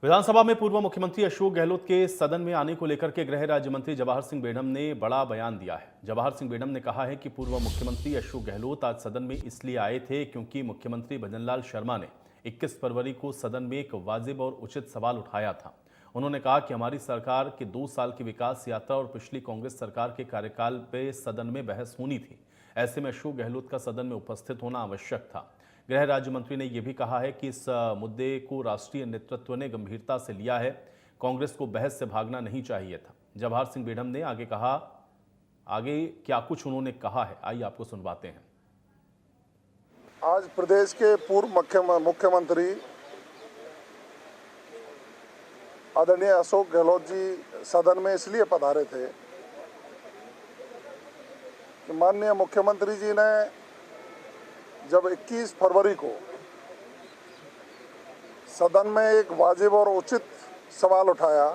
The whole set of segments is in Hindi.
विधानसभा में पूर्व मुख्यमंत्री अशोक गहलोत के सदन में आने को लेकर के गृह राज्य मंत्री जवाहर सिंह बेढ़म ने बड़ा बयान दिया है। जवाहर सिंह बेढ़म ने कहा है कि पूर्व मुख्यमंत्री अशोक गहलोत आज सदन में इसलिए आए थे क्योंकि मुख्यमंत्री भजनलाल शर्मा ने 21 फरवरी को सदन में एक वाजिब और उचित सवाल उठाया था। उन्होंने कहा कि हमारी सरकार के 2 साल की विकास यात्रा और पिछली कांग्रेस सरकार के कार्यकाल पे सदन में बहस होनी थी। ऐसे में अशोक गहलोत का सदन में उपस्थित होना आवश्यक था। गृह राज्य मंत्री ने यह भी कहा है कि इस मुद्दे को राष्ट्रीय नेतृत्व ने गंभीरता से लिया है। कांग्रेस को बहस से भागना नहीं चाहिए था। जवाहर सिंह बेढ़म ने आगे क्या कुछ उन्होंने कहा है, आइए आपको सुनवाते हैं। आज प्रदेश के पूर्व मुख्यमंत्री आदरणीय अशोक गहलोत जी सदन में इसलिए पधारे थे कि माननीय मुख्यमंत्री जी ने जब 21 फरवरी को सदन में एक वाजिब और उचित सवाल उठाया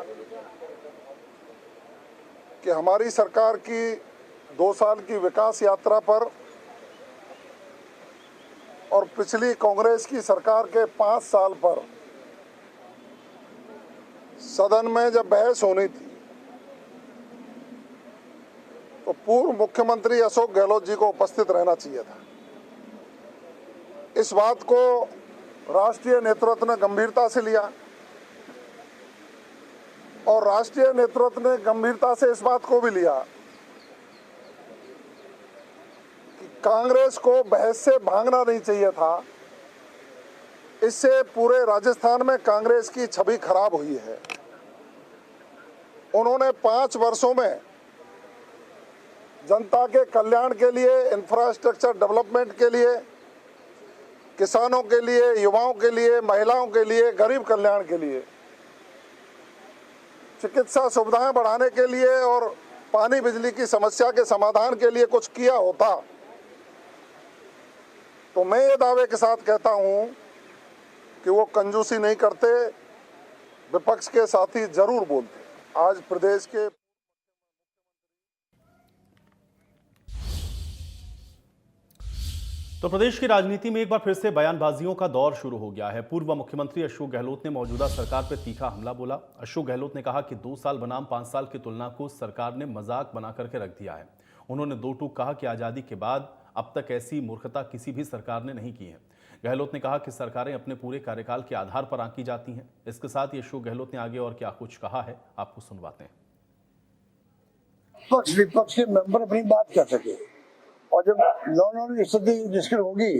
कि हमारी सरकार की 2 साल की विकास यात्रा पर और पिछली कांग्रेस की सरकार के 5 साल पर सदन में जब बहस होनी थी तो पूर्व मुख्यमंत्री अशोक गहलोत जी को उपस्थित रहना चाहिए था। इस बात को राष्ट्रीय नेतृत्व ने गंभीरता से लिया और राष्ट्रीय नेतृत्व ने गंभीरता से इस बात को भी लिया कि कांग्रेस को बहस से भागना नहीं चाहिए था। इससे पूरे राजस्थान में कांग्रेस की छवि खराब हुई है। उन्होंने 5 वर्षों में जनता के कल्याण के लिए, इंफ्रास्ट्रक्चर डेवलपमेंट के लिए, किसानों के लिए, युवाओं के लिए, महिलाओं के लिए, गरीब कल्याण के लिए, चिकित्सा सुविधाएं बढ़ाने के लिए और पानी बिजली की समस्या के समाधान के लिए कुछ किया होता तो मैं ये दावे के साथ कहता हूं कि वो कंजूसी नहीं करते, विपक्ष के साथी जरूर बोलते। आज प्रदेश के तो प्रदेश की राजनीति में एक बार फिर से बयानबाजियों का दौर शुरू हो गया है। पूर्व मुख्यमंत्री अशोक गहलोत ने मौजूदा सरकार पर तीखा हमला बोला। अशोक गहलोत ने कहा कि 2 साल बनाम 5 साल की तुलना को सरकार ने मजाक बना करके रख दिया है। उन्होंने 2 टूक कहा कि आजादी के बाद अब तक ऐसी मूर्खता किसी भी सरकार ने नहीं की है। गहलोत ने कहा कि सरकारें अपने पूरे कार्यकाल के आधार पर आंकी जाती हैं। इसके साथ ही अशोक गहलोत ने आगे और क्या कुछ कहा है, आपको सुनवाते हैं। विपक्ष के मेंबर अपनी बात कर सके और जब नॉन स्थिति मुश्किल होगी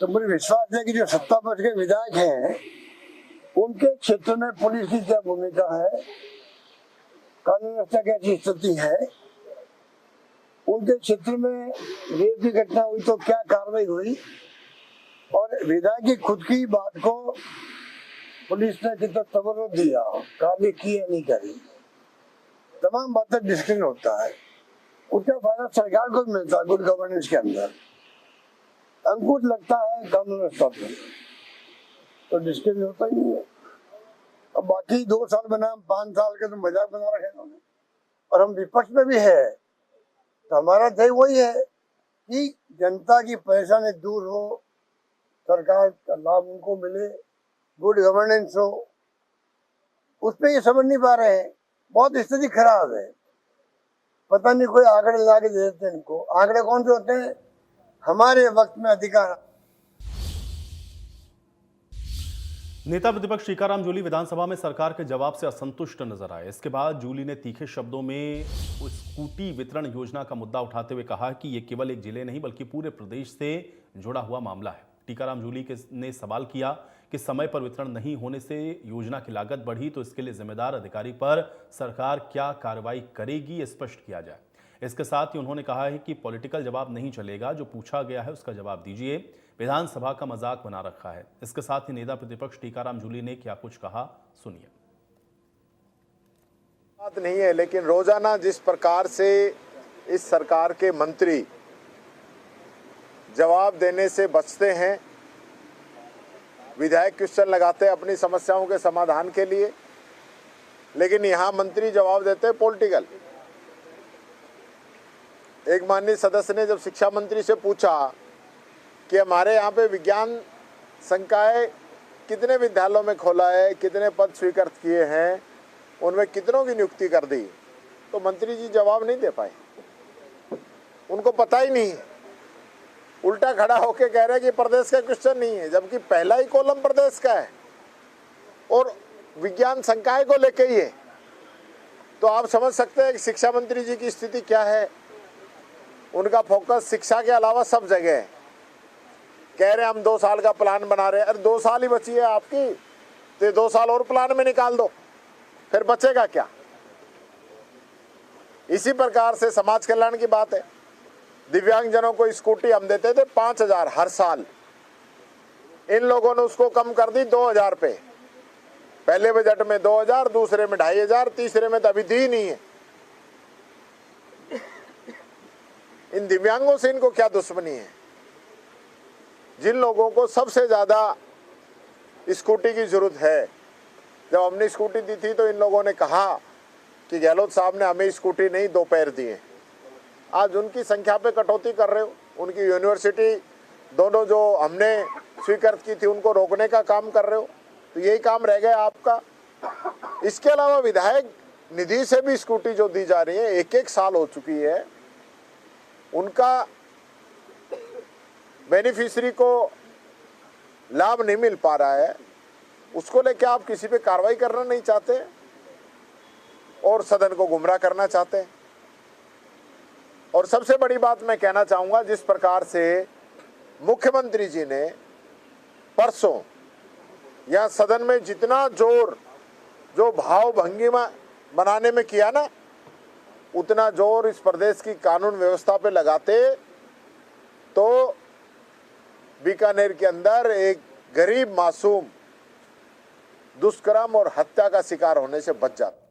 तो मुझे विश्वास है कि जो सत्ता पक्ष के विधायक हैं उनके क्षेत्र में पुलिस की क्या भूमिका है, कानून व्यवस्था कैसी स्थिति है, उनके क्षेत्र में रेप की घटना हुई तो क्या कार्रवाई हुई और विधायक की खुद की बात को पुलिस ने कितना तवज्जो दिया, कार्रवाई की या नहीं करी, तमाम बातें डिस्कशन होता है। उसका फायदा सरकार को मिलता है गुड गवर्नेंस के अंदर। अंकुश लगता है कानून व्यवस्था पर तो डिस्कशन होता ही नहीं है। और बाकी 2 साल बनाम 5 साल के तो मजाक बना रखे उन्होंने और हम विपक्ष में भी है तो हमारा ध्येय वही है कि जनता की परेशानी दूर हो, सरकार का लाभ उनको मिले, गुड गवर्नेंस हो। उसमें ये समझ नहीं पा रहे हैं, बहुत स्थिति खराब है। पता नहीं कोई आंकड़े ला के दे देते हैं इनको। आंकड़े कौन से होते हैं? हमारे वक्त में अधिकार। नेता प्रतिपक्ष टीकाराम जूली विधानसभा में सरकार के जवाब से असंतुष्ट नजर आए। इसके बाद जूली ने तीखे शब्दों में स्कूटी वितरण योजना का मुद्दा उठाते हुए कहा कि यह केवल एक जिले नहीं बल्कि पूरे प्रदेश से जुड़ा हुआ मामला है। टीकाराम जूली ने सवाल किया कि समय पर वितरण नहीं होने से योजना की लागत बढ़ी तो इसके लिए जिम्मेदार अधिकारी पर सरकार क्या कार्रवाई करेगी, ये स्पष्ट किया जाए। इसके साथ ही उन्होंने कहा है कि पॉलिटिकल जवाब नहीं चलेगा, जो पूछा गया है उसका जवाब दीजिए, विधानसभा का मजाक बना रखा है। इसके साथ ही नेता प्रतिपक्ष टीकाराम जूली ने क्या कुछ कहा, सुनिए। बात नहीं है, लेकिन रोजाना जिस प्रकार से इस सरकार के मंत्री जवाब देने से बचते हैं, विधायक क्वेश्चन लगाते हैं अपनी समस्याओं के समाधान के लिए, लेकिन यहाँ मंत्री जवाब देते हैं पॉलिटिकल। एक माननीय सदस्य ने जब शिक्षा मंत्री से पूछा कि हमारे यहाँ पे विज्ञान संकाय कितने विद्यालयों में खोला है, कितने पद स्वीकृत किए हैं, उनमें कितनों की नियुक्ति कर दी, तो मंत्री जी जवाब नहीं दे पाए। उनको पता ही नहीं है, उल्टा खड़ा होके कह रहे हैं कि प्रदेश का क्वेश्चन नहीं है, जबकि पहला ही कॉलम प्रदेश का है और विज्ञान संकाय को लेके ही है। तो आप समझ सकते हैं कि शिक्षा मंत्री जी की स्थिति क्या है। उनका फोकस शिक्षा के अलावा सब जगह है। कह रहे हैं हम 2 साल का प्लान बना रहे हैं। अरे 2 साल ही बची है आपकी, तो 2 साल और प्लान में निकाल दो, फिर बचेगा क्या। इसी प्रकार से समाज कल्याण की बात है। दिव्यांगजनों को स्कूटी हम देते थे 5,000 हर साल, इन लोगों ने उसको कम कर दी 2,000 पे। पहले बजट में 2,000, दूसरे में 2,500, तीसरे में तो अभी दी नहीं है। इन दिव्यांगों से इनको क्या दुश्मनी है। जिन लोगों को सबसे ज्यादा स्कूटी की जरूरत है, जब हमने स्कूटी दी थी तो इन लोगों ने कहा कि गहलोत साहब ने हमें स्कूटी नहीं 2 पैर दिए। आज उनकी संख्या पे कटौती कर रहे हो। उनकी यूनिवर्सिटी दोनों जो हमने स्वीकृत की थी उनको रोकने का काम कर रहे हो, तो यही काम रह गया आपका। इसके अलावा विधायक निधि से भी स्कूटी जो दी जा रही है, 1-1 साल हो चुकी है, उनका बेनिफिशियरी को लाभ नहीं मिल पा रहा है। उसको लेकर आप किसी पे कार्रवाई करना नहीं चाहते और सदन को गुमराह करना चाहते हैं। और सबसे बड़ी बात मैं कहना चाहूंगा, जिस प्रकार से मुख्यमंत्री जी ने परसों यहाँ सदन में जितना जोर जो भाव भंगिमा बनाने में किया ना, उतना जोर इस प्रदेश की कानून व्यवस्था पे लगाते तो बीकानेर के अंदर एक गरीब मासूम दुष्कर्म और हत्या का शिकार होने से बच जाता।